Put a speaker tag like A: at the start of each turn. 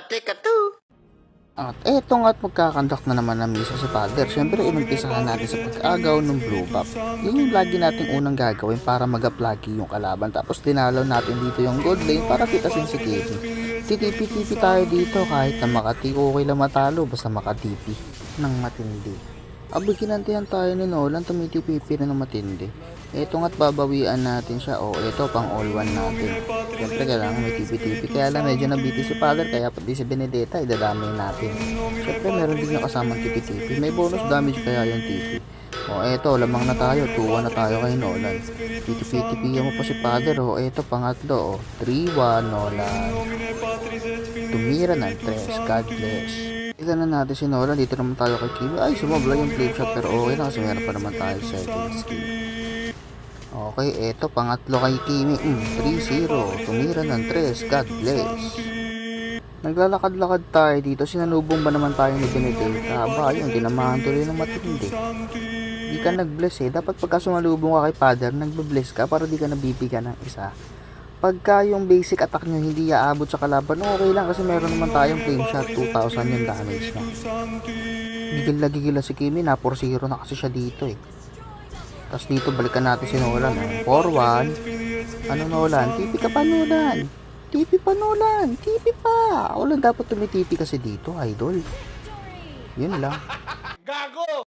A: Patika to.
B: At eto nga't magkakandak na naman ng misa si Father. Siyempre, inumpisahan natin sa pag-agaw ng blue buff. Yun yung lagi nating unang gagawin para mag-aplagi yung kalaban. Tapos dinalaw natin dito yung gold lane para pitasin si Kevin. Titipi-tipi tayo dito kahit na makati okay lang matalo basta makatipi ng matindi. Abay, kinantihan tayo ni Nolan, tumitipipi na ng matindi. Eto nga't babawian natin siya. O eto pang all one natin. Siyempre kailangan may tipi-tipi. Kaya lang medyo nabiti si Father, kaya pati si Benedetta idadamay natin. Siyempre meron din nakasamang tipi-tipi. May bonus damage kaya yung tipi. O eto, lamang na tayo. 2-1 na tayo kay Nolan. Titipi-tipiyan mo pa si Father. O eto, pangatlo. O 3-1 Nolan. Tumira ng 3. God bless. Tignan na natin si Nolan. Dito naman tayo kay Kimi. Ay, sumabla yung flame shot. Pero okay na kasi meron pa naman tayo second skill. Okay, eto, pangatlo kay Kimi. 3-0. Tumira ng 3. God bless. Naglalakad-lakad tayo dito. Sinanubong ba naman tayo ni Benedetta? Aba, yun, dinamahan tuloy ng matindi. Di ka nag-bless eh. Dapat pagka sumalubong ka kay Father, nagbe-bless ka para di ka nabibigyan ng isa. Pagka yung basic attack nyo hindi aabot sa kalaban, okay lang kasi meron naman tayong flame shot. 2,000 yung damage niya. Gigil-gigil si Kimi. Na 4-0 na kasi siya dito eh. Tapos dito balikan natin si Nolan. 4-1. Ano Nolan? Tipi ka pa Nolan. Tipi pa Nolan. Tipi pa. Ako lang dapat tumitipi kasi dito, idol. Yun lang.
A: Gago!